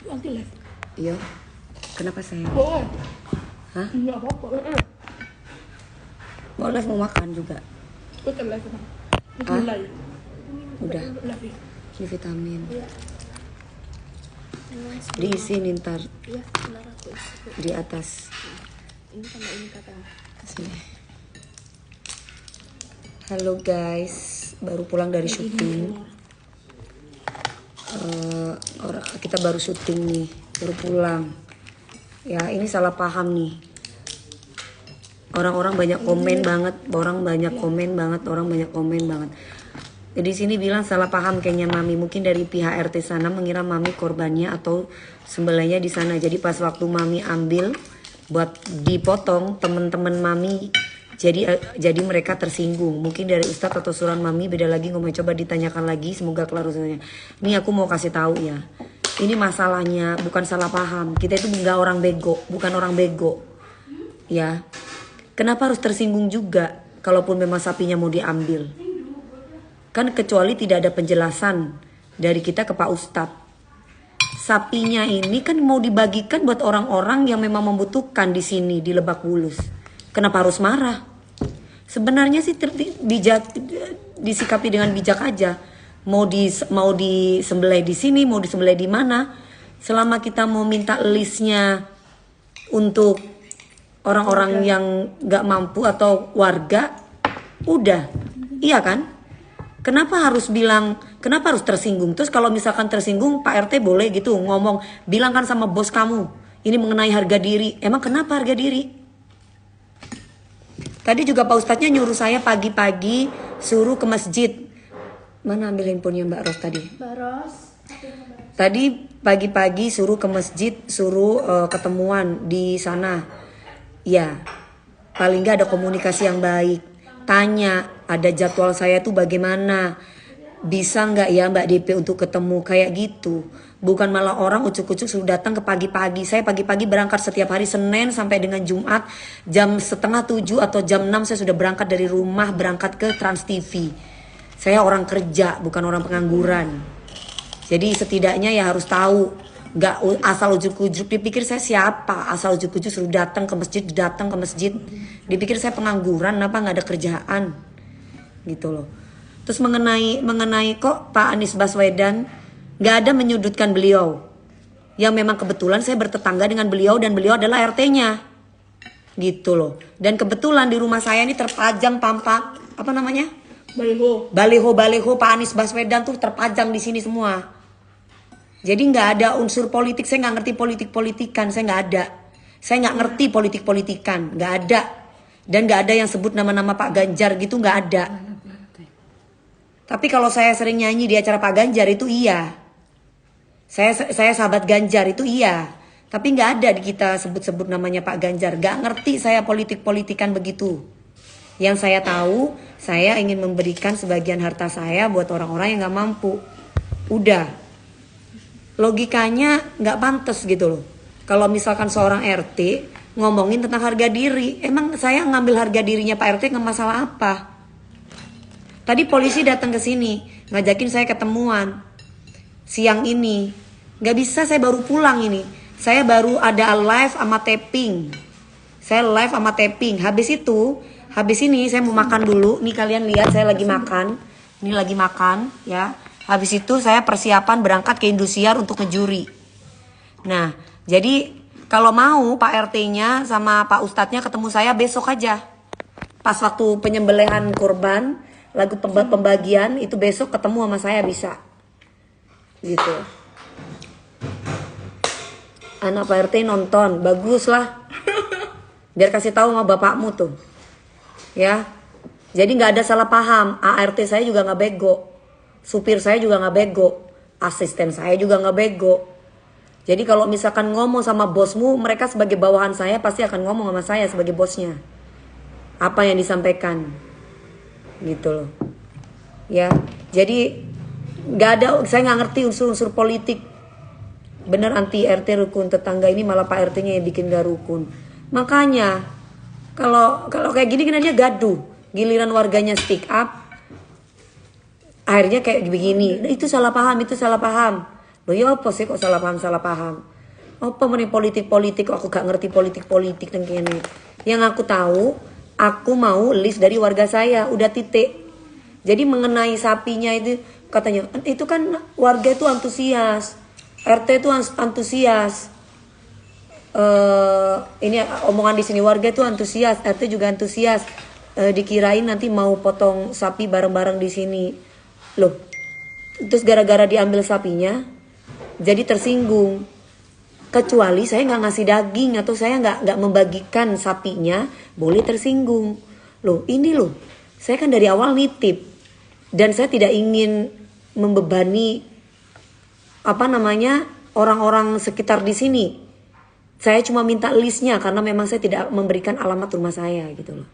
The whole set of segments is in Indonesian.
Nanti live. Iya. Kenapa saya? Boleh. Hah? Enggak apa-apa. Mau live mau makan juga. Kita live kan. Hah? Mulai. Udah. Live. Ini vitamin. Iya. Diisi nih ntar Iya, benar aku isi. di atas. Ini sama ini katanya. Sini. Halo guys, baru pulang dari syuting. Kita baru syuting nih, baru pulang. Ya ini salah paham nih. Orang-orang banyak komen banget, orang banyak komen banget. Jadi sini bilang salah paham kayaknya Mami, mungkin dari pihak RT sana mengira Mami korbannya atau sembelihnya di sana. Jadi pas waktu Mami ambil buat dipotong, temen-temen Mami jadi mereka tersinggung. Mungkin dari Ustadz atau suran Mami beda lagi ngomong, coba ditanyakan lagi, semoga kelar urusannya. Nih aku mau kasih tahu ya. Ini masalahnya bukan salah paham. Kita itu enggak orang bego, bukan orang bego. Ya. Kenapa harus tersinggung juga kalaupun memang sapinya mau diambil? Kan kecuali tidak ada penjelasan dari kita ke Pak Ustadz. Sapinya ini kan mau dibagikan buat orang-orang yang memang membutuhkan di sini di Lebak Bulus. Kenapa harus marah? Sebenarnya sih disikapi dengan bijak aja. Mau disembelih di sini, mau disembelih di mana. Selama kita mau minta listnya untuk orang-orang yang nggak mampu atau warga, udah, iya kan? Kenapa harus tersinggung? Terus kalau misalkan tersinggung, Pak RT boleh gitu ngomong, bilang kan sama bos kamu, ini mengenai harga diri. Emang kenapa harga diri? Tadi juga Pak Ustadznya nyuruh saya pagi-pagi suruh ke masjid. Mana ambil handphonenya Mbak Ros tadi? Mbak Ros. Tadi pagi-pagi suruh ke masjid, suruh ketemuan di sana. Ya, paling nggak ada komunikasi yang baik. Tanya, ada jadwal saya tuh bagaimana, bisa nggak ya Mbak DP untuk ketemu, kayak gitu. Bukan malah orang ucuk-ucuk sudah datang ke pagi-pagi. Saya pagi-pagi berangkat setiap hari Senin sampai dengan Jumat jam 6:30 atau jam 6 saya sudah berangkat dari rumah, berangkat ke Trans TV. Saya orang kerja, bukan orang pengangguran. Jadi setidaknya ya harus tahu, nggak asal ujuk-ujuk. Dipikir saya siapa, asal ujuk-ujuk suruh datang ke masjid. Dipikir saya pengangguran, apa nggak ada kerjaan, gitu loh. Terus mengenai kok Pak Anies Baswedan, nggak ada menyudutkan beliau. Yang memang kebetulan saya bertetangga dengan beliau dan beliau adalah RT-nya, gitu loh. Dan kebetulan di rumah saya ini terpajang pampak, apa namanya? Baliho Pak Anies Baswedan tuh terpajang di sini semua. Jadi nggak ada unsur politik, saya nggak ngerti politik-politikan, saya nggak ada. Saya nggak ngerti politik-politikan, nggak ada. Dan nggak ada yang sebut nama-nama Pak Ganjar gitu, nggak ada. Tapi kalau saya sering nyanyi di acara Pak Ganjar itu iya. Saya sahabat Ganjar itu iya. Tapi nggak ada di kita sebut-sebut namanya Pak Ganjar. Nggak ngerti saya politik-politikan begitu. Yang saya tahu, saya ingin memberikan sebagian harta saya buat orang-orang yang nggak mampu. Udah. Logikanya nggak pantas gitu loh. Kalau misalkan seorang RT ngomongin tentang harga diri, emang saya ngambil harga dirinya Pak RT nggak masalah apa? Tadi polisi datang ke sini ngajakin saya ketemuan siang ini, nggak bisa, saya baru pulang ini. Saya baru ada live sama taping. Habis ini saya mau makan dulu. Nih kalian lihat saya lagi makan. Ini lagi makan ya. Habis itu saya persiapan berangkat ke Indosiar untuk ngejuri. Nah, jadi kalau mau Pak RT-nya sama Pak Ustadznya ketemu saya besok aja. Pas waktu penyembelihan kurban, lagu pembagian itu besok ketemu sama saya bisa. Gitu. Anak Pak RT nonton, bagus lah. Biar kasih tahu sama bapakmu tuh. Ya. Jadi nggak ada salah paham. ART saya juga nggak bego. Supir saya juga nggak bego, asisten saya juga nggak bego. Jadi kalau misalkan ngomong sama bosmu, mereka sebagai bawahan saya pasti akan ngomong sama saya sebagai bosnya. Apa yang disampaikan, gitu loh. Ya, jadi nggak ada, saya nggak ngerti unsur-unsur politik. Bener anti RT rukun tetangga ini malah Pak RT-nya yang bikin gak rukun. Makanya kalau kayak gini kan dia gaduh, giliran warganya speak up. Akhirnya kayak begini, nah, itu salah paham. Loh ya apa sih kok salah paham? Apa meneh politik kok aku gak ngerti politik nang kene. Yang aku tahu, aku mau list dari warga saya, udah titik. Jadi mengenai sapinya itu katanya itu kan warga itu antusias, RT itu antusias. Ini omongan di sini warga itu antusias, RT juga antusias. Dikirain nanti mau potong sapi bareng-bareng di sini. Loh, terus gara-gara diambil sapinya, jadi tersinggung. Kecuali saya nggak ngasih daging atau saya nggak membagikan sapinya, boleh tersinggung. Loh, ini loh, saya kan dari awal nitip dan saya tidak ingin membebani orang-orang sekitar di sini. Saya cuma minta listnya karena memang saya tidak memberikan alamat rumah saya gitu loh.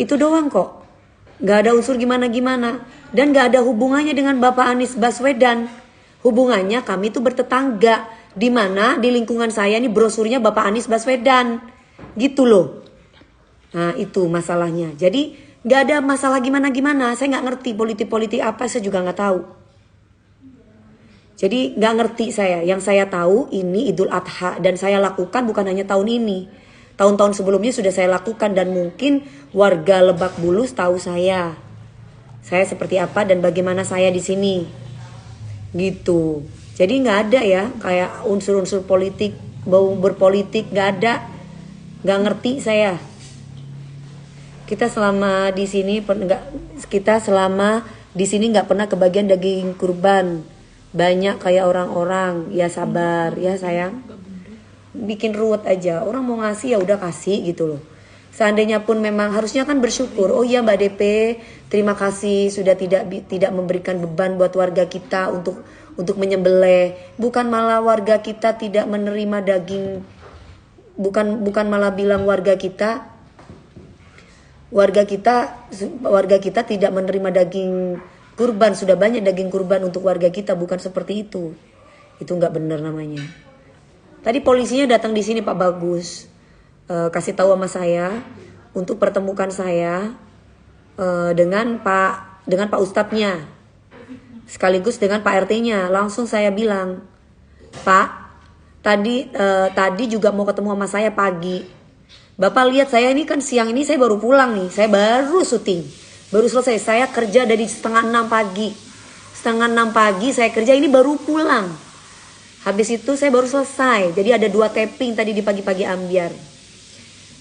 Itu doang kok. Gak ada unsur gimana-gimana. Dan gak ada hubungannya dengan Bapak Anies Baswedan. Hubungannya kami itu bertetangga. Dimana di lingkungan saya ini brosurnya Bapak Anies Baswedan. Gitu loh. Nah itu masalahnya. Jadi gak ada masalah gimana-gimana. Saya gak ngerti politik-politik apa, saya juga gak tahu. Jadi gak ngerti saya. Yang saya tahu ini Idul Adha. Dan saya lakukan bukan hanya tahun ini. Tahun-tahun sebelumnya sudah saya lakukan. Dan mungkin warga Lebak Bulus tahu saya. Saya seperti apa dan bagaimana saya di sini. Gitu. Jadi gak ada ya. Kayak unsur-unsur politik. Bau berpolitik gak ada. Gak ngerti saya. Kita selama di sini nggak pernah kebagian daging kurban. Banyak kayak orang-orang, ya sabar ya sayang. Bikin ruwet aja. Orang mau ngasih ya udah kasih gitu loh. Seandainya pun memang harusnya kan bersyukur. Oh iya Mbak DP, terima kasih sudah tidak memberikan beban buat warga kita untuk menyembelih. Bukan malah warga kita tidak menerima daging. Bukan malah bilang warga kita tidak menerima daging kurban. Sudah banyak daging kurban untuk warga kita, bukan seperti itu. Itu nggak benar namanya. Tadi polisinya datang di sini Pak Bagus, kasih tahu sama saya untuk pertemukan saya dengan Pak Ustadznya, sekaligus dengan Pak RT-nya. Langsung saya bilang, Pak, tadi juga mau ketemu sama saya pagi. Bapak lihat saya ini kan siang ini saya baru pulang nih. Saya baru syuting. Baru selesai. Saya kerja dari setengah 6 pagi. Setengah 6 pagi saya kerja, ini baru pulang. Habis itu saya baru selesai. Jadi ada 2 tapping tadi di pagi-pagi ambiar.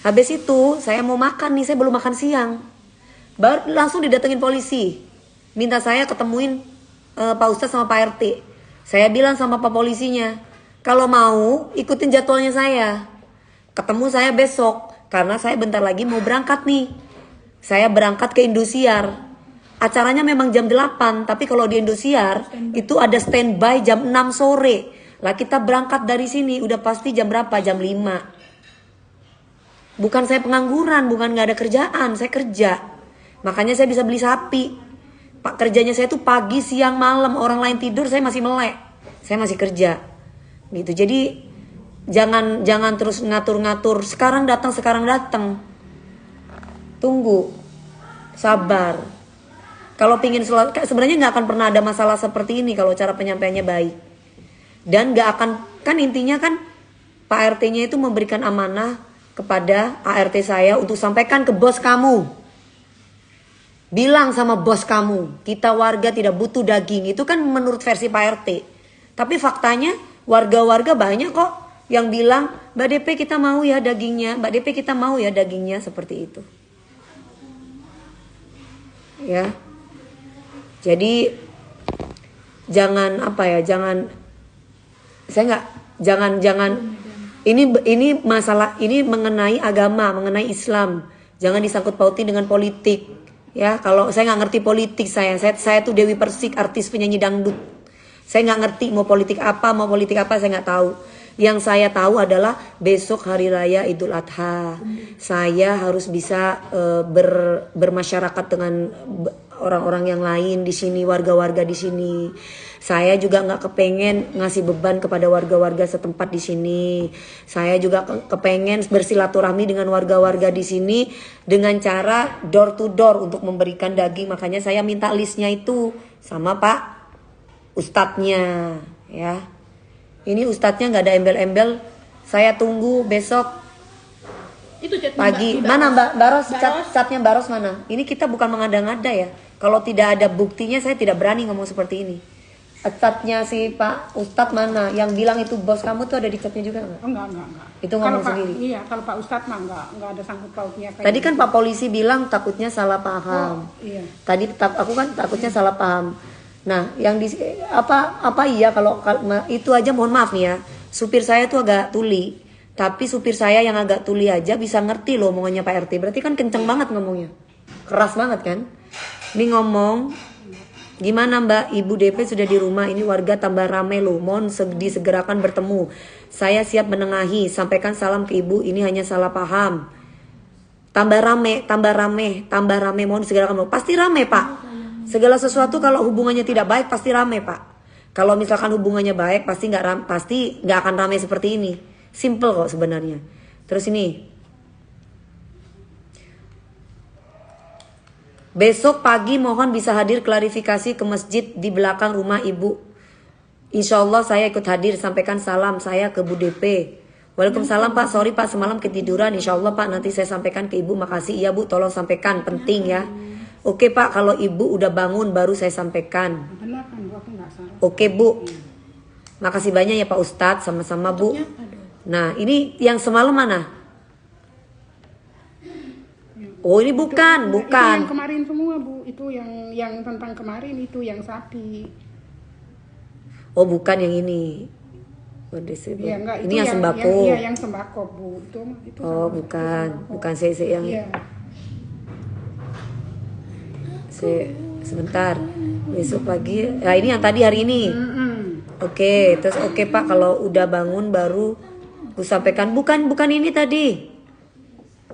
Habis itu saya mau makan nih. Saya belum makan siang. Baru langsung didatengin polisi. Minta saya ketemuin Pak Ustadz sama Pak RT. Saya bilang sama Pak polisinya, kalau mau ikutin jadwalnya saya. Ketemu saya besok, karena saya bentar lagi mau berangkat nih. Saya berangkat ke Indosiar. Acaranya memang jam 8, tapi kalau di Indosiar itu ada standby jam 6 sore. Lah kita berangkat dari sini udah pasti jam berapa? Jam 5. Bukan saya pengangguran, bukan gak ada kerjaan, saya kerja. Makanya saya bisa beli sapi. Pak kerjanya saya tuh pagi, siang, malam. Orang lain tidur, saya masih melek. Saya masih kerja. Gitu. Jadi Jangan terus ngatur-ngatur. Sekarang datang. Tunggu. Sabar. Kalau pingin sebenarnya nggak akan pernah ada masalah seperti ini kalau cara penyampaiannya baik. Dan nggak akan, kan intinya kan Pak RT-nya itu memberikan amanah kepada ART saya untuk sampaikan ke bos kamu. Bilang sama bos kamu, kita warga tidak butuh daging. Itu kan menurut versi Pak RT. Tapi faktanya warga-warga banyak kok yang bilang, Mbak DP kita mau ya dagingnya, Mbak DP kita mau ya dagingnya, seperti itu. Ya. Jadi jangan ini masalah, ini mengenai agama, mengenai Islam. Jangan disangkut pautin dengan politik. Ya, kalau saya nggak ngerti politik, saya tuh Dewi Persik, artis penyanyi dangdut. Saya nggak ngerti mau politik apa saya nggak tahu. Yang saya tahu adalah besok hari raya Idul Adha. Saya harus bisa bermasyarakat dengan orang-orang yang lain di sini, warga-warga di sini. Saya juga nggak kepengen ngasih beban kepada warga-warga setempat di sini. Saya juga kepengen bersilaturahmi dengan warga-warga di sini dengan cara door to door untuk memberikan daging. Makanya saya minta listnya itu sama Pak Ustadznya. Ya. Ini ustadznya nggak ada embel-embel. Saya tunggu besok Itu cat pagi. Mbak Mana Mbak Baros? Baros. Catnya Baros mana? Ini kita bukan mengada-ngada ya. Kalau tidak ada buktinya saya tidak berani ngomong seperti ini. Catnya si Pak Ustadz mana? Yang bilang itu bos kamu tuh ada di catnya juga nggak? Enggak. Itu Kalau ngomong Pak, sendiri. iya, kalau Pak Ustadz mah enggak ada sangkut pautnya kayak Tadi kan gitu. Pak polisi bilang takutnya salah paham. Iya. Tadi aku kan takutnya salah paham. Nah, yang di apa iya kalau itu aja mohon maaf nih ya. Supir saya tuh agak tuli. Tapi supir saya yang agak tuli aja bisa ngerti loh omongannya Pak RT. Berarti kan kenceng banget ngomongnya. Keras banget kan? Ini ngomong, gimana Mbak, Ibu DP sudah di rumah, ini warga tambah rame loh, mohon disegerakan bertemu. Saya siap menengahi, sampaikan salam ke Ibu, ini hanya salah paham. Tambah rame, mohon disegerakan bertemu. Pasti rame Pak. Segala sesuatu kalau hubungannya tidak baik pasti rame Pak. Kalau misalkan hubungannya baik pasti nggak akan rame seperti ini. Simple kok sebenarnya. Terus ini. Besok pagi mohon bisa hadir klarifikasi ke masjid di belakang rumah Ibu. Insya Allah saya ikut hadir, sampaikan salam saya ke Bu DP. Waalaikumsalam Pak, sorry Pak semalam ketiduran. Insya Allah Pak nanti saya sampaikan ke Ibu. Makasih ya Bu, tolong sampaikan, penting ya. Oke Pak, kalau Ibu udah bangun baru saya sampaikan. Benar kan Bu, aku enggak salah. Oke Bu. Makasih banyak ya Pak Ustadz, sama-sama Bu. Nah ini yang semalam mana? Oh ini bukan. Itu yang kemarin semua Bu, itu yang tentang kemarin itu yang sapi. Oh bukan yang ini. Iya, enggak, Ini yang sembako. Iya, yang sembako Bu. Itu Oh bukan CC yang. Iya. Sebentar. Besok pagi. Nah ini yang tadi hari ini. Oke, terus oke Pak kalau udah bangun baru ku sampaikan. Bukan ini tadi.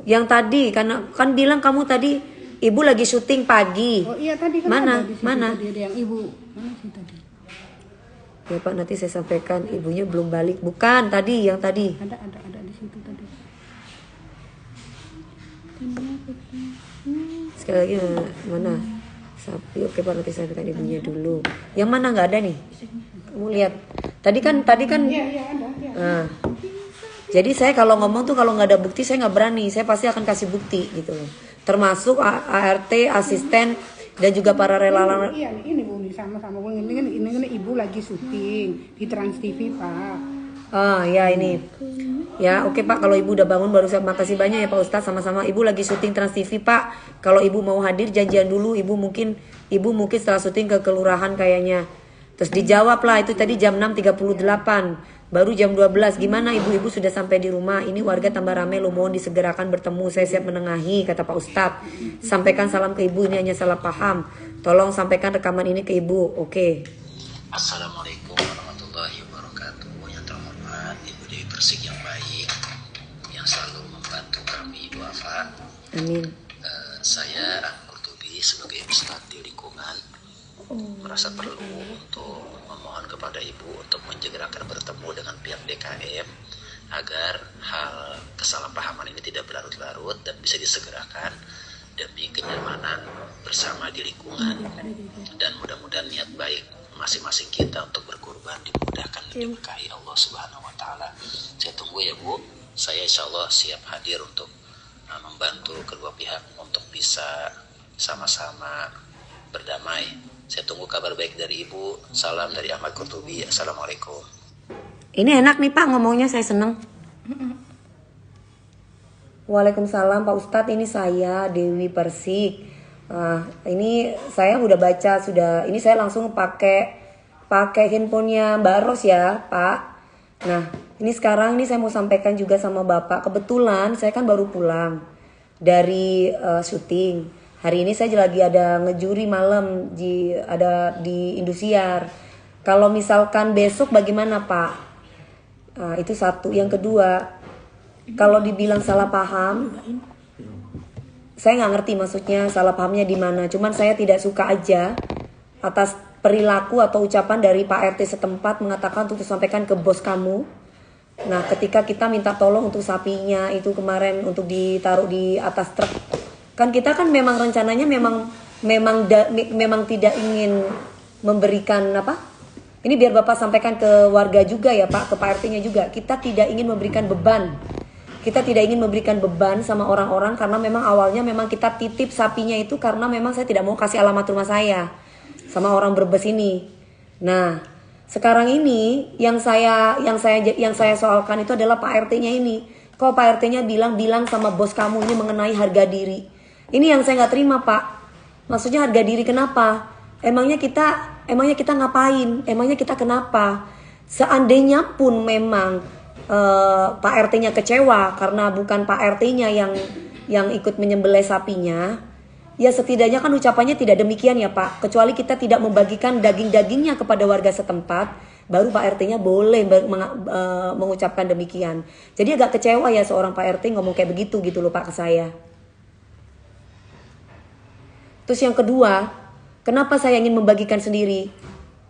Yang tadi karena kan bilang kamu tadi Ibu lagi syuting pagi. Oh iya tadi kan Mana? ada di situ Mana? tadi ada yang Ibu. Mana sih tadi? Ya Pak nanti saya sampaikan, ibunya belum balik. Bukan tadi yang tadi. Ada di situ tadi. Sekali lagi mana? Sapi. Oke Pak nanti saya sampaikan ibunya dulu. Yang mana nggak ada nih? Kamu lihat. Tadi kan. Iya ada. Ya. Nah, jadi saya kalau ngomong tuh kalau nggak ada bukti saya nggak berani. Saya pasti akan kasih bukti gitu loh. Termasuk ART, asisten dan juga para relawan. Iya ini Bu, sama-sama Bu. Ini Ibu lagi syuting di Trans TV Pak. Ah ya ini. Ya oke Pak kalau Ibu udah bangun baru saya makasih banyak ya Pak Ustadz sama-sama. Ibu lagi syuting Trans TV Pak. Kalau Ibu mau hadir janjian dulu. Ibu mungkin setelah syuting ke kelurahan kayaknya. Terus dijawab lah itu tadi jam 6.38. Baru jam 12. Gimana ibu-ibu sudah sampai di rumah? Ini warga tambah rame lo, mohon disegerakan bertemu. Saya siap menengahi kata Pak Ustadz. Sampaikan salam ke Ibu, ini hanya salah paham. Tolong sampaikan rekaman ini ke Ibu. Oke. Assalamualaikum warahmatullahi wabarakatuh. Yang terhormat Ibu Dewi Persik yang baik, yang selalu membantu kami duafa. Amin. Saya Kurtubi sebagai ustadz di lingkungan merasa perlu untuk memohon kepada Ibu untuk menjegerakan bertemu dengan pihak DKM agar hal kesalahpahaman ini tidak berlarut-larut dan bisa disegerakan demi kenyamanan bersama di lingkungan, dan mudah-mudahan niat baik masing-masing kita untuk berkorban dimudahkan dan diberkahi Allah Subhanahu wa taala. Saya tunggu ya Bu. Saya insya Allah siap hadir untuk membantu kedua pihak untuk bisa sama-sama berdamai. Saya tunggu kabar baik dari Ibu. Salam dari Ahmad Kurtubi. Assalamualaikum. Ini enak nih Pak ngomongnya, saya seneng. Waalaikumsalam Pak Ustadz, ini saya Dewi Persik. Ini saya udah baca sudah. Ini saya langsung pakai handphonenya Mbak Ros ya Pak. Nah ini sekarang ini saya mau sampaikan juga sama Bapak. Kebetulan saya kan baru pulang dari syuting. Hari ini saya lagi ada ngejuri malam ada di Indosiar. Kalau misalkan besok bagaimana Pak? Itu satu. Yang kedua, kalau dibilang salah paham, saya nggak ngerti maksudnya salah pahamnya di mana. Cuman saya tidak suka aja atas perilaku atau ucapan dari Pak RT setempat mengatakan untuk disampaikan ke bos kamu. Nah, ketika kita minta tolong untuk sapinya itu kemarin untuk ditaruh di atas truk. Kan kita kan memang rencananya memang tidak ingin memberikan Ini biar Bapak sampaikan ke warga juga ya Pak, ke Pak RT-nya juga. Kita tidak ingin memberikan beban. Kita tidak ingin memberikan beban sama orang-orang karena memang awalnya memang kita titip sapinya itu karena memang saya tidak mau kasih alamat rumah saya sama orang Brebes ini. Nah, sekarang ini yang saya soalkan itu adalah Pak RT-nya ini. Kok Pak RT-nya bilang sama bos kamu ini mengenai harga diri. Ini yang saya nggak terima Pak. Maksudnya harga diri kenapa? Emangnya kita ngapain? Emangnya kita kenapa? Seandainya pun memang Pak RT-nya kecewa karena bukan Pak RT-nya yang ikut menyembelih sapinya, ya setidaknya kan ucapannya tidak demikian ya Pak. Kecuali kita tidak membagikan daging-dagingnya kepada warga setempat, baru Pak RT-nya boleh mengucapkan demikian. Jadi agak kecewa ya seorang Pak RT ngomong kayak begitu gitu loh Pak ke saya. Terus yang kedua, kenapa saya ingin membagikan sendiri?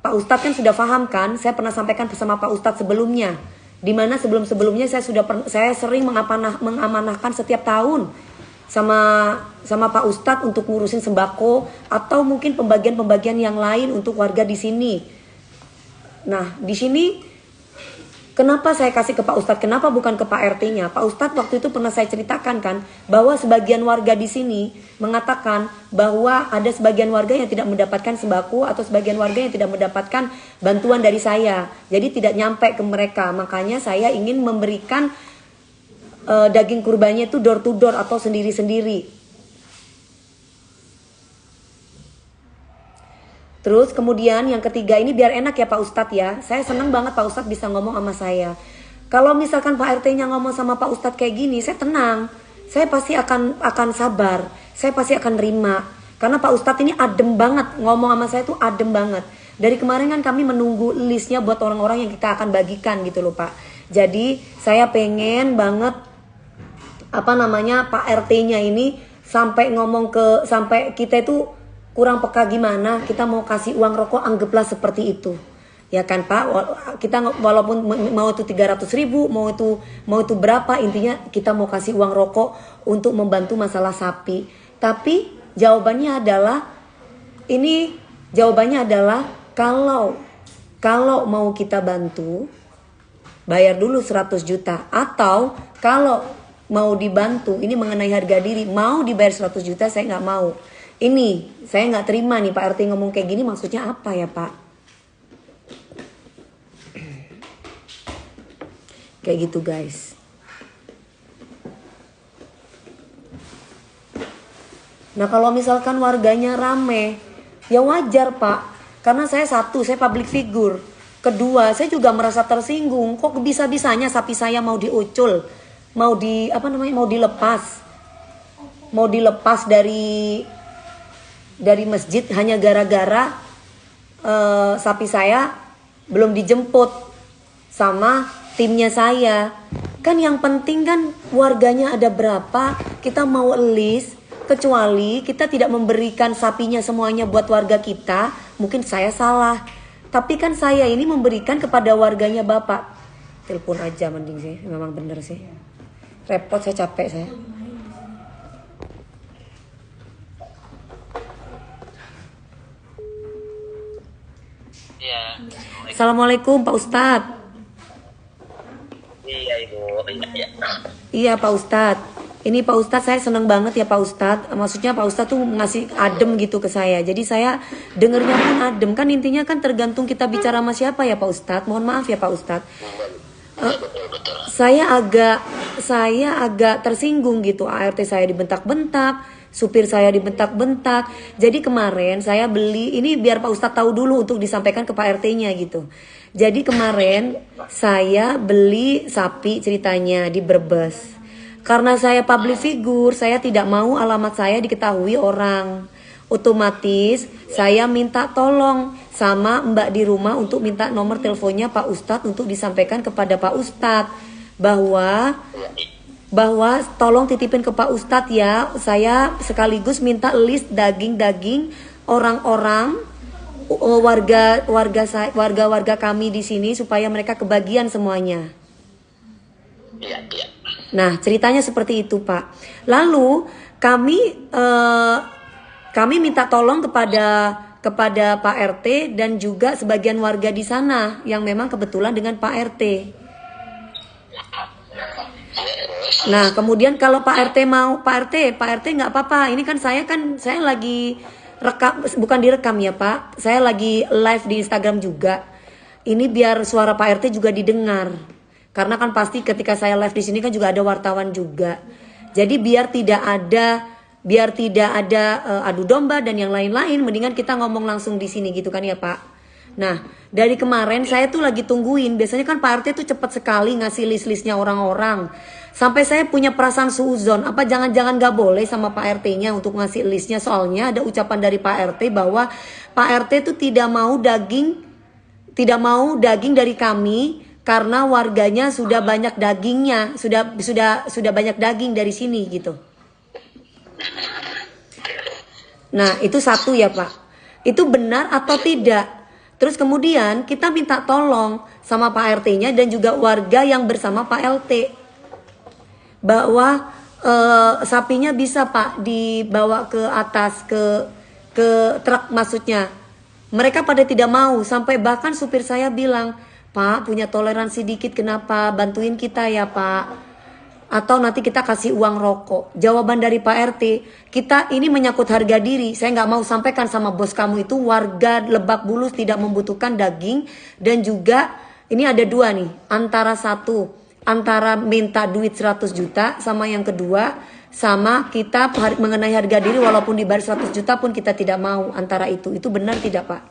Pak Ustadz kan sudah paham kan? Saya pernah sampaikan bersama Pak Ustadz sebelumnya. Dimana sebelum-sebelumnya saya sering mengamanahkan setiap tahun sama Pak Ustadz untuk ngurusin sembako atau mungkin pembagian-pembagian yang lain untuk warga di sini. Nah, di sini kenapa saya kasih ke Pak Ustadz? Kenapa bukan ke Pak RT-nya? Pak Ustadz waktu itu pernah saya ceritakan kan bahwa sebagian warga di sini mengatakan bahwa ada sebagian warga yang tidak mendapatkan sembako atau sebagian warga yang tidak mendapatkan bantuan dari saya. Jadi tidak nyampe ke mereka. Makanya saya ingin memberikan daging kurbannya itu door to door atau sendiri-sendiri. Terus kemudian yang ketiga ini biar enak ya Pak Ustadz ya. Saya senang banget Pak Ustadz bisa ngomong sama saya. Kalau misalkan Pak RT-nya ngomong sama Pak Ustadz kayak gini, saya tenang. Saya pasti akan sabar. Saya pasti akan nerima. Karena Pak Ustadz ini adem banget. Ngomong sama saya tuh adem banget. Dari kemarin kan kami menunggu listnya buat orang-orang yang kita akan bagikan gitu loh Pak. Jadi saya pengen banget Pak RT-nya ini sampai sampai kita itu kurang peka gimana, kita mau kasih uang rokok anggaplah seperti itu. Ya kan Pak, kita walaupun mau itu 300.000, mau itu berapa, intinya kita mau kasih uang rokok untuk membantu masalah sapi. Tapi jawabannya adalah kalau mau kita bantu bayar dulu 100 juta atau kalau mau dibantu ini mengenai harga diri mau dibayar 100 juta saya nggak mau. Ini saya nggak terima nih Pak RT ngomong kayak gini, maksudnya apa ya Pak? Kayak gitu guys. Nah kalau misalkan warganya rame, ya wajar Pak. Karena saya public figure. Kedua, saya juga merasa tersinggung. Kok bisa-bisanya sapi saya mau diucul, mau dilepas dari masjid hanya gara-gara sapi saya belum dijemput sama timnya saya. Kan yang penting kan warganya ada berapa, kita mau list. Kecuali kita tidak memberikan sapinya semuanya buat warga kita, mungkin saya salah. Tapi kan saya ini memberikan kepada warganya Bapak. Telepon aja mending sih, memang bener sih. Repot, saya capek saya. Iya. Assalamualaikum Pak Ustadz. Iya Ibu. Iya. Iya Pak Ustadz. Ini Pak Ustadz saya seneng banget ya Pak Ustadz. Maksudnya Pak Ustadz tuh ngasih adem gitu ke saya. Jadi saya dengernya pun adem. Kan intinya kan tergantung kita bicara sama siapa ya Pak Ustadz. Mohon maaf ya Pak Ustadz. Saya agak tersinggung gitu. ART saya dibentak-bentak, supir saya dibentak-bentak. Jadi kemarin saya beli, ini biar Pak Ustadz tahu dulu untuk disampaikan ke Pak RT-nya gitu. Jadi kemarin saya beli sapi ceritanya di Brebes. Karena saya public figure, saya tidak mau alamat saya diketahui orang. Otomatis saya minta tolong sama mbak di rumah untuk minta nomor teleponnya Pak Ustadz untuk disampaikan kepada Pak Ustadz bahwa tolong titipin ke Pak Ustadz ya. Saya sekaligus minta list daging-daging orang-orang warga kami di sini supaya mereka kebagian semuanya. Iya. Nah ceritanya seperti itu Pak. Lalu kami minta tolong kepada kepada Pak RT dan juga sebagian warga di sana yang memang kebetulan dengan Pak RT. Nah, kemudian kalau Pak RT mau, Pak RT nggak apa-apa. Ini kan saya lagi rekam, bukan direkam ya Pak. Saya lagi live di Instagram juga. Ini biar suara Pak RT juga didengar. Karena kan pasti ketika saya live di sini kan juga ada wartawan juga. Jadi biar tidak ada adu domba dan yang lain-lain, mendingan kita ngomong langsung di sini gitu kan ya Pak. Nah, dari kemarin saya tuh lagi tungguin, biasanya kan Pak RT tuh cepat sekali ngasih list-listnya orang-orang. Sampai saya punya perasaan suuzon, apa jangan-jangan gak boleh sama Pak RT-nya untuk ngasih listnya, soalnya ada ucapan dari Pak RT bahwa Pak RT tuh tidak mau daging dari kami karena warganya sudah banyak dagingnya, sudah banyak daging dari sini gitu. Nah, itu satu ya Pak. Itu benar atau tidak? Terus kemudian kita minta tolong sama Pak RT-nya dan juga warga yang bersama Pak LT. Bahwa sapinya bisa Pak dibawa ke atas, ke truk maksudnya. Mereka pada tidak mau, sampai bahkan supir saya bilang, Pak punya toleransi dikit, kenapa bantuin kita ya Pak? Atau nanti kita kasih uang rokok. Jawaban dari Pak RT, kita ini menyangkut harga diri. Saya nggak mau sampaikan sama bos kamu itu warga Lebak Bulus tidak membutuhkan daging. Dan juga ini ada dua nih, antara minta duit 100 juta sama yang kedua, sama kita mengenai harga diri walaupun dibayar 100 juta pun kita tidak mau, antara itu benar tidak Pak?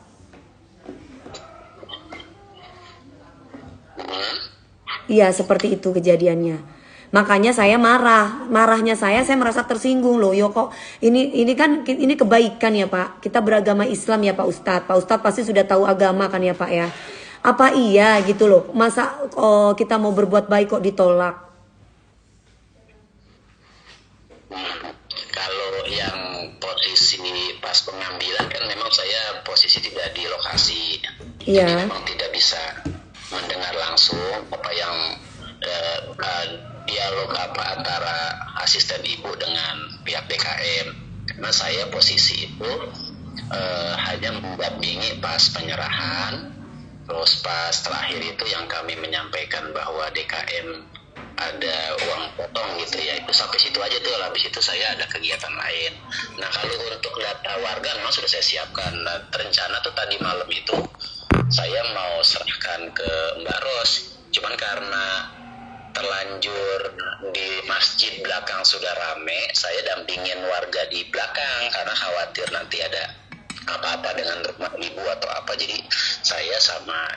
Iya, seperti itu kejadiannya. Makanya saya marahnya saya merasa tersinggung loh. Yo kok ini kebaikan ya Pak. Kita beragama Islam ya Pak Ustadz. Pak Ustadz pasti sudah tahu agama kan ya Pak ya. Apa iya gitu loh. Masa kita mau berbuat baik kok ditolak? Kalau yang posisi pas pengambilan kan memang saya posisi tidak di lokasi. Iya. Jadi memang tidak bisa mendengar langsung apa yang dialog apa antara asisten ibu dengan pihak DKM, karena saya posisi itu hanya mendampingi pas penyerahan, terus pas terakhir itu yang kami menyampaikan bahwa DKM ada uang potong gitu ya, itu sampai situ aja tuh. Habis itu saya ada kegiatan lain. Nah kalau untuk data warga memang sudah saya siapkan. Nah, rencana tuh tadi malam itu saya mau serahkan ke Mbak Ros, cuman karena terlanjur di masjid belakang sudah rame, saya dampingin warga di belakang karena khawatir nanti ada apa-apa dengan rumah ibu atau apa, jadi saya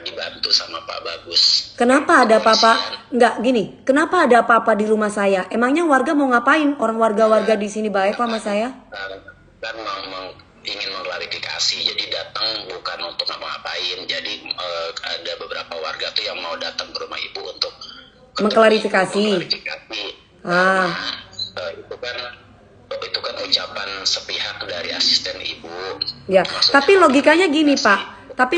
dibantu sama Pak Bagus. Kenapa ada apa-apa? Enggak gini, kenapa ada apa-apa di rumah saya? Emangnya warga mau ngapain? Orang warga di sini baik sama saya? Dan ingin mengklarifikasi, jadi datang bukan untuk ngapa-ngapain. Jadi ada beberapa warga tuh yang mau datang ke rumah ibu untuk mengklarifikasi. Nah, itu kan ucapan sepihak dari asisten ibu. Ya, tapi logikanya gini Pak. Tapi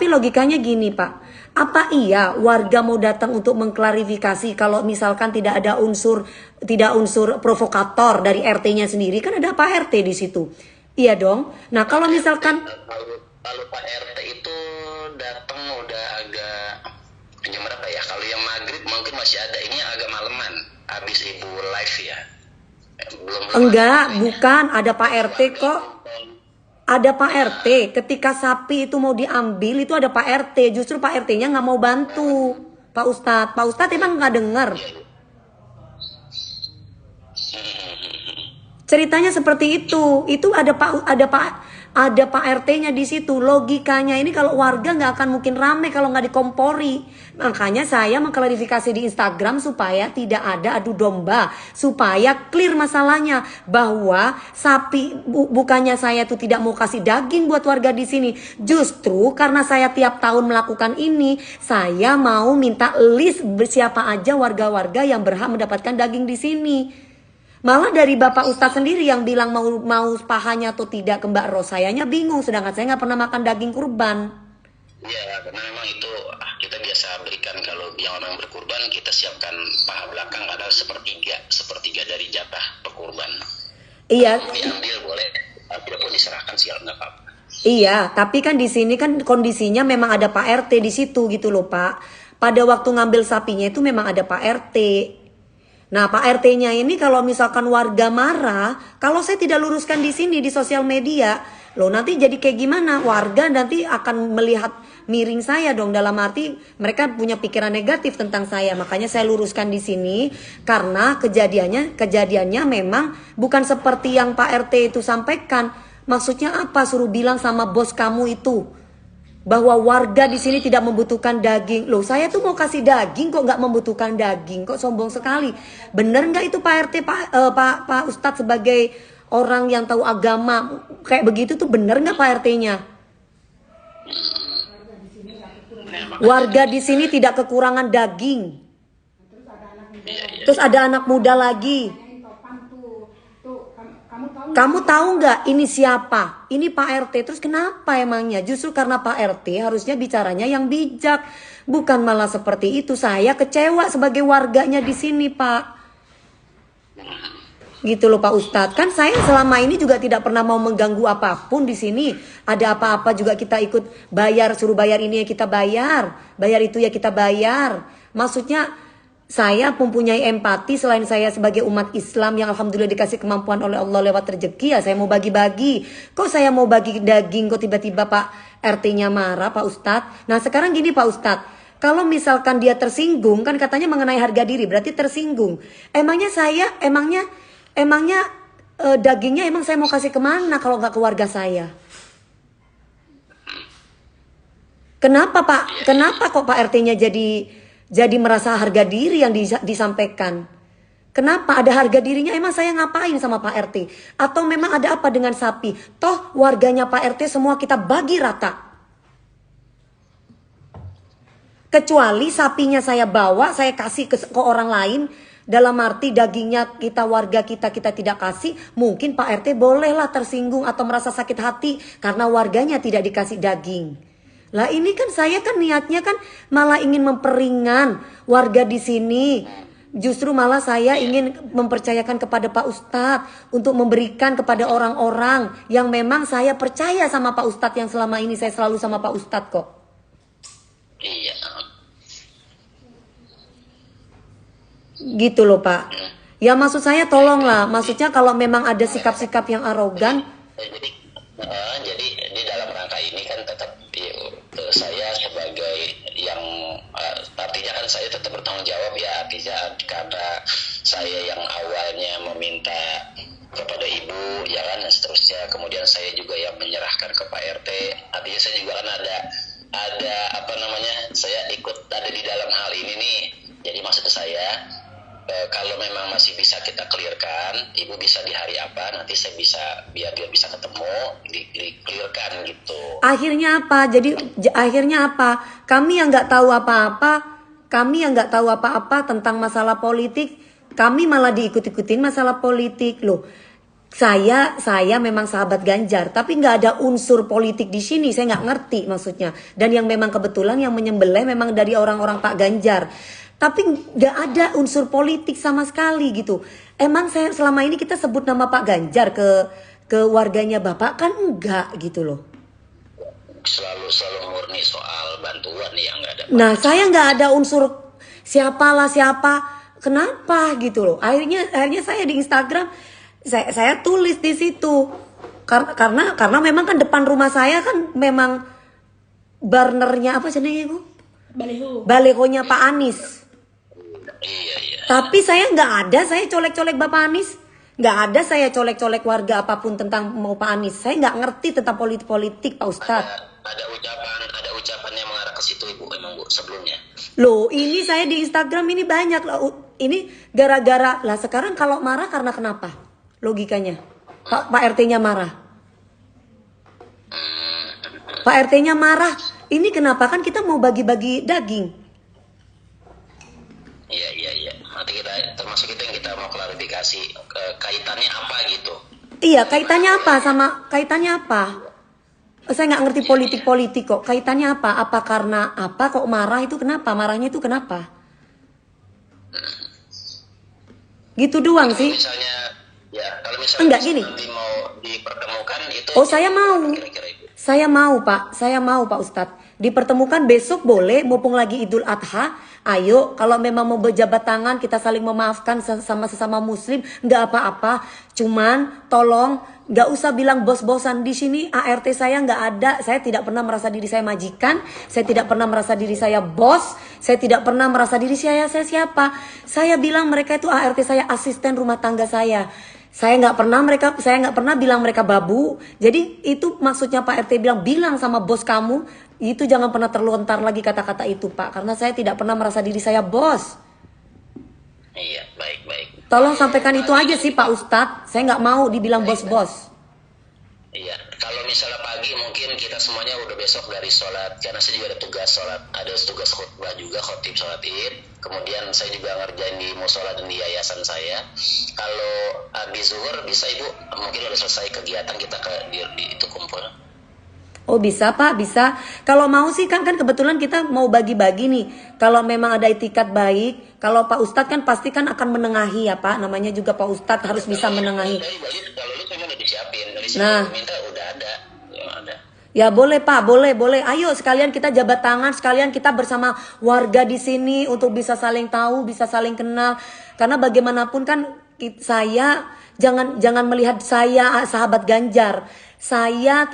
logikanya gini Pak. Apa iya warga mau datang untuk mengklarifikasi kalau misalkan tidak unsur provokator dari RT-nya sendiri, kan ada Pak RT di situ. Iya dong. Nah, kalau misalkan kalau Pak RT itu datang udah agak jam berapa ya? Kalau yang maghrib mungkin masih ada. Ini agak maleman. Habis ibu live ya. Enggak, bukan. Ada Pak RT kok. Ada Pak RT. Ketika sapi itu mau diambil itu ada Pak RT. Justru Pak RT-nya nggak mau bantu Pak Ustadz emang nggak dengar. Ceritanya seperti itu. Itu ada Pak RT-nya di situ. Logikanya ini kalau warga nggak akan mungkin rame kalau nggak dikompori. Makanya saya mengklarifikasi di Instagram supaya tidak ada adu domba, supaya clear masalahnya bahwa sapi bukannya saya tuh tidak mau kasih daging buat warga di sini. Justru karena saya tiap tahun melakukan ini, saya mau minta list siapa aja warga-warga yang berhak mendapatkan daging di sini. Malah dari Bapak Ustadz sendiri yang bilang mau pahanya atau tidak ke Mbak Ros, sayanya bingung, sedangkan saya nggak pernah makan daging kurban. Iya, karena memang itu kita biasa berikan kalau yang orang berkurban, kita siapkan paha belakang ada sepertiga dari jatah pekurban. Iya. Diambil boleh, tapi tidak boleh diserahkan sih, nggak apa-apa. Iya, tapi kan di sini kan kondisinya memang ada Pak RT di situ gitu loh Pak. Pada waktu ngambil sapinya itu memang ada Pak RT. Nah Pak RT-nya ini kalau misalkan warga marah, kalau saya tidak luruskan di sini di sosial media, loh nanti jadi kayak gimana? Warga nanti akan melihat miring saya dong, dalam arti mereka punya pikiran negatif tentang saya. Makanya saya luruskan di sini karena kejadiannya memang bukan seperti yang Pak RT itu sampaikan. Maksudnya apa? Suruh bilang sama bos kamu itu bahwa warga di sini tidak membutuhkan daging. Loh, saya tuh mau kasih daging kok nggak membutuhkan daging? Kok sombong sekali? Bener nggak itu Pak RT, Pak Ustadz sebagai orang yang tahu agama kayak begitu tuh bener nggak Pak RT-nya? Warga di sini tidak kekurangan daging. Terus ada anak muda lagi. Kamu tahu nggak ini siapa? Ini Pak RT. Terus kenapa emangnya? Justru karena Pak RT harusnya bicaranya yang bijak, bukan malah seperti itu. Saya kecewa sebagai warganya di sini, Pak. Gitu loh Pak Ustadz. Kan saya selama ini juga tidak pernah mau mengganggu apapun di sini. Ada apa-apa juga kita ikut bayar, suruh bayar ini ya kita bayar, bayar itu ya kita bayar. Maksudnya saya mempunyai empati, selain saya sebagai umat Islam yang alhamdulillah dikasih kemampuan oleh Allah lewat rezeki, ya saya mau bagi-bagi. Kok saya mau bagi daging, kok tiba-tiba Pak RT-nya marah Pak Ustadz? Nah sekarang gini Pak Ustadz, kalau misalkan dia tersinggung, kan katanya mengenai harga diri, berarti tersinggung. Emangnya dagingnya emang saya mau kasih kemana kalau nggak ke warga saya? Kenapa Pak? Kenapa kok Pak RT-nya jadi merasa harga diri yang disampaikan? Kenapa ada harga dirinya? Emang saya ngapain sama Pak RT? Atau memang ada apa dengan sapi? Toh warganya Pak RT semua kita bagi rata. Kecuali sapinya saya bawa, saya kasih ke orang lain. Dalam arti dagingnya kita, warga kita tidak kasih. Mungkin Pak RT bolehlah tersinggung atau merasa sakit hati karena warganya tidak dikasih daging. Lah ini kan saya kan niatnya kan malah ingin memperingan warga di sini. Justru malah saya ingin mempercayakan kepada Pak Ustadz untuk memberikan kepada orang-orang yang memang saya percaya sama Pak Ustadz, yang selama ini saya selalu sama Pak Ustadz kok. Iya. Gitu loh Pak. Ya maksud saya tolonglah. Maksudnya kalau memang ada sikap-sikap yang arogan. Jadi di dalam rangka ini kan tetap saya sebagai yang artinya kan saya tetap bertanggung jawab ya, artinya karena saya yang awalnya meminta kepada ibu ya kan, dan seterusnya kemudian saya juga yang menyerahkan ke Pak RT, artinya saya juga kan ada apa namanya, saya ikut ada di dalam hal ini nih. Jadi maksud saya kalau memang masih bisa kita clearkan, ibu bisa di hari apa, nanti saya bisa biar dia bisa ketemu, di clearkan gitu. Akhirnya apa? Jadi akhirnya apa? Kami yang nggak tahu apa-apa, tentang masalah politik, kami malah diikut-ikutin masalah politik loh. Saya memang sahabat Ganjar, tapi nggak ada unsur politik di sini. Saya nggak ngerti maksudnya. Dan yang memang kebetulan yang menyembelih memang dari orang-orang Pak Ganjar. Tapi nggak ada unsur politik sama sekali gitu. Emang saya selama ini kita sebut nama Pak Ganjar ke warganya Bapak kan enggak gitu loh. Selalu murni soal bantuan yang nggak ada. Nah saya nggak ada unsur siapa, kenapa gitu loh. Akhirnya saya di Instagram saya tulis di situ karena memang kan depan rumah saya kan memang burnernya apa jenenge Bu? Balehonya Pak Anies. Iya. Tapi saya nggak ada saya colek-colek Bapak Anies, nggak ada saya colek-colek warga apapun tentang mau Pak Anies. Saya nggak ngerti tentang politik Pak Ustadz. Ada ucapan yang mengarah ke situ Ibu emang Bu sebelumnya. Loh ini saya di Instagram ini banyak loh. Ini gara-gara lah sekarang kalau marah karena kenapa? Logikanya Pak RT-nya marah. Pak RT-nya marah. Ini kenapa? Kan kita mau bagi-bagi daging. Iya. Nanti kita termasuk itu yang kita mau klarifikasi kaitannya apa gitu. Iya, kaitannya apa? Saya nggak ngerti politik kok. Kaitannya apa? Apa karena apa kok marah itu kenapa? Marahnya itu kenapa? Gitu doang sih. Misalnya Ya, kalau misalnya Enggak gini. nanti mau dipertemukan itu. Oh, saya mau. Kira-kira Ibu. Saya mau Pak, saya mau Pak Ustadz. Dipertemukan besok boleh, mumpung lagi Idul Adha. Ayo, kalau memang mau berjabat tangan, kita saling memaafkan sesama muslim, nggak apa-apa. Cuman tolong nggak usah bilang bos-bosan di sini. ART saya nggak ada. Saya tidak pernah merasa diri saya majikan. Saya tidak pernah merasa diri saya bos. Saya tidak pernah merasa diri saya siapa. Saya bilang mereka itu ART saya, asisten rumah tangga saya. Saya nggak pernah bilang mereka babu. Jadi itu maksudnya Pak RT bilang sama bos kamu, itu jangan pernah terlontar lagi kata-kata itu Pak, karena saya tidak pernah merasa diri saya bos. Iya, baik. Tolong sampaikan itu aja sih Pak Ustadz. Saya nggak mau dibilang bos-bos. Iya, kalau misalnya pagi mungkin kita semuanya udah besok dari sholat, karena saya juga ada tugas khutbah juga, khotib sholat id. Kemudian saya juga ngerjain di musola dan di yayasan saya. Kalau habis zuhur bisa Ibu, mungkin udah selesai kegiatan kita di itu kumpul. Oh bisa Pak, bisa. Kalau mau sih kan kebetulan kita mau bagi-bagi nih. Kalau memang ada itikat baik, kalau Pak Ustadz kan pasti kan akan menengahi ya Pak. Namanya juga Pak Ustadz harus bisa menengahi. Kalau lu cuma udah disiapin, Nah, minta udah ada, ya ada. ya boleh Pak, boleh. Ayo sekalian kita jabat tangan, sekalian kita bersama warga di sini untuk bisa saling tahu, bisa saling kenal. Karena bagaimanapun kan saya jangan melihat saya sahabat Ganjar. Saya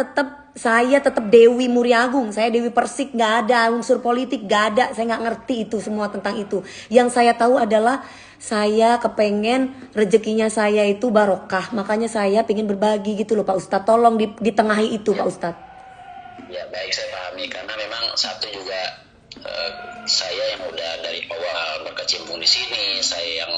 tetap Dewi Muriagung, saya Dewi Persik, nggak ada unsur politik, nggak ada, saya nggak ngerti itu semua tentang itu. Yang saya tahu adalah saya kepengen rezekinya saya itu barokah, makanya saya pengen berbagi gitu loh Pak Ustadz. Tolong ditengahi itu Pak Ustadz. Ya baik, saya pahami, karena memang satu juga saya yang udah dari awal berkecimpung di sini, saya yang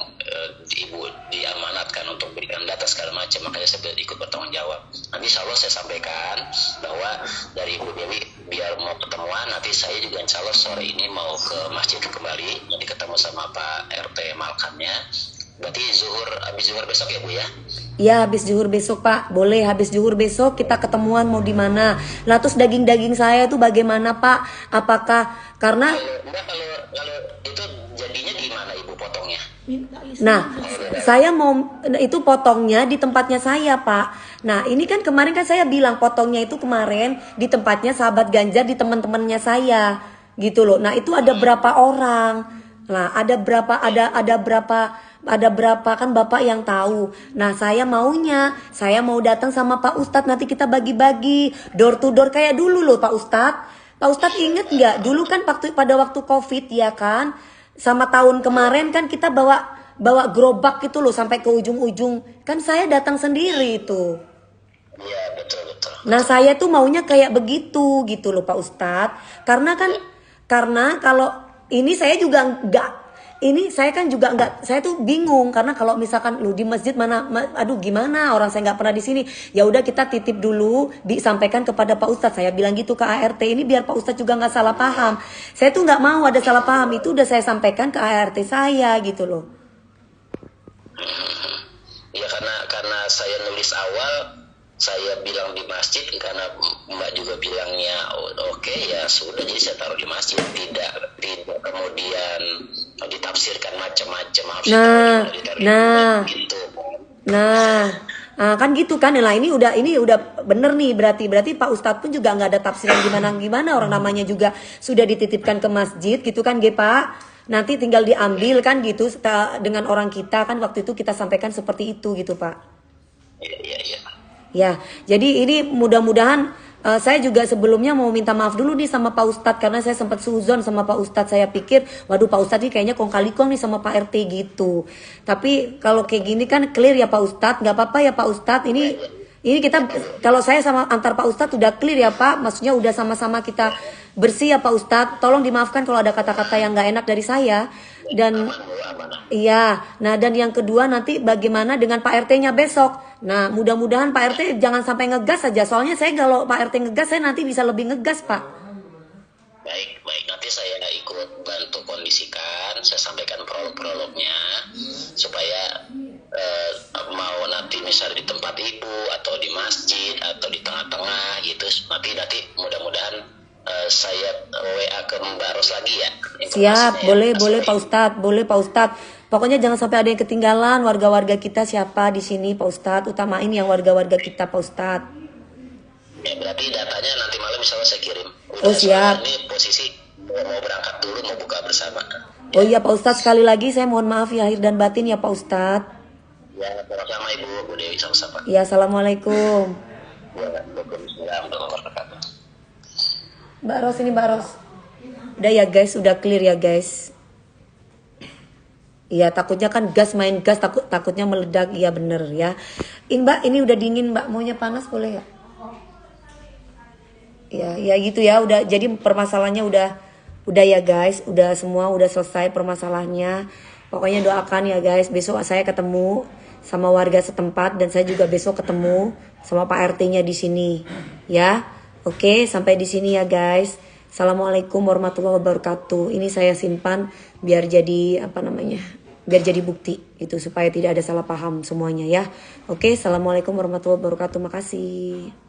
Ibu diamanatkan untuk berikan data segala macam, makanya saya ikut bertanggung jawab. Nanti insya Allah saya sampaikan bahwa dari Ibu Dewi biar mau ketemuan, nanti saya juga insya Allah sore ini mau ke masjid kembali, nanti ketemu sama Pak RT Malkannya. Berarti habis zuhur besok ya Bu ya? Ya habis zuhur besok Pak, boleh habis zuhur besok kita ketemuan mau di mana. Lah terus daging saya itu bagaimana Pak? Apakah karena kalau itu jadinya di mana Ibu potongnya? Nah, saya mau itu potongnya di tempatnya saya, Pak. Nah, ini kan kemarin kan saya bilang potongnya itu kemarin di tempatnya sahabat Ganjar, di teman-temannya saya, gitu loh. Nah, itu ada berapa orang? Nah, ada berapa kan Bapak yang tahu. Nah, saya mau datang sama Pak Ustadz, nanti kita bagi-bagi door to door kayak dulu loh, Pak Ustadz. Pak Ustadz inget nggak? Dulu kan pada waktu COVID ya kan? Sama tahun kemarin kan kita bawa gerobak gitu loh sampai ke ujung-ujung. Kan saya datang sendiri itu. Iya, betul. Nah, saya tuh maunya kayak begitu gitu loh Pak Ustadz. Karena kalau ini saya juga saya tuh bingung karena kalau misalkan lu di masjid aduh gimana orang saya nggak pernah di sini, ya udah kita titip dulu disampaikan kepada Pak Ustadz. Saya bilang gitu ke ART ini biar Pak Ustadz juga nggak salah paham. Saya tuh nggak mau ada salah paham, itu udah saya sampaikan ke ART saya gitu loh. Ya karena saya nulis awal, saya bilang di masjid karena Mbak juga bilangnya oke, ya sudah, jadi saya taruh di masjid, tidak kemudian ditafsirkan macam-macam harus kan gitu kan. Nah ini udah bener nih, berarti Pak Ustadz pun juga nggak ada tafsiran gimana orang namanya juga sudah dititipkan ke masjid gitu kan Pak. Nanti tinggal diambil kan gitu dengan orang kita kan, waktu itu kita sampaikan seperti itu gitu Pak. Iya. Ya, jadi ini mudah-mudahan saya juga sebelumnya mau minta maaf dulu nih sama Pak Ustadz karena saya sempat suzon sama Pak Ustadz. Saya pikir, waduh Pak Ustadz ini kayaknya kong kali kong nih sama Pak RT gitu. Tapi kalau kayak gini kan clear ya Pak Ustadz, nggak apa-apa ya Pak Ustadz. Ini kita kalau saya sama antar Pak Ustadz udah clear ya Pak, maksudnya udah sama-sama kita bersih ya Pak Ustadz. Tolong dimaafkan kalau ada kata-kata yang nggak enak dari saya. Dan iya, nah dan yang kedua nanti bagaimana dengan Pak RT-nya besok. Nah mudah-mudahan Pak RT jangan sampai ngegas saja. Soalnya saya kalau Pak RT ngegas saya nanti bisa lebih ngegas Pak. Baik, nanti saya ikut bantu kondisikan, saya sampaikan prolog-prolognya supaya mau nanti misalnya di tempat Ibu atau di masjid atau di tengah-tengah gitu, nanti mudah-mudahan saya WA ke Mbak Ros lagi ya. Siap, boleh Pak Ustadz, boleh Pak Ustadz. Pokoknya jangan sampai ada yang ketinggalan warga-warga kita siapa di sini Pak Ustadz. Utamain yang warga-warga kita Pak Ustadz. Ya berarti datanya nanti malam misalnya saya kirim. Oh, siap. Ini posisi mau berangkat dulu mau buka bersama. Oh iya Pak Ustadz, sekali lagi saya mohon maaf ya lahir dan batin ya Pak Ustadz. Ya sama-sama Ibu Dewi sama-sama. Ya, assalamualaikum. Ya, Waalaikumsalam warahmatullahi wabarakatuh. Mbak Ros ini Mbak Ros. Udah ya guys, udah clear ya guys. Iya takutnya kan gas main gas takutnya meledak. Iya bener ya. Ini Mbak ini udah dingin Mbak, maunya panas boleh ya? Ya gitu ya udah, jadi permasalahannya udah ya guys, udah semua udah selesai permasalahannya. Pokoknya doakan ya guys, besok saya ketemu sama warga setempat dan saya juga besok ketemu sama Pak RT-nya di sini ya. Oke, sampai di sini ya guys. Assalamualaikum warahmatullahi wabarakatuh. Ini saya simpan biar jadi biar jadi bukti itu supaya tidak ada salah paham semuanya ya. Oke, assalamualaikum warahmatullahi wabarakatuh. Makasih.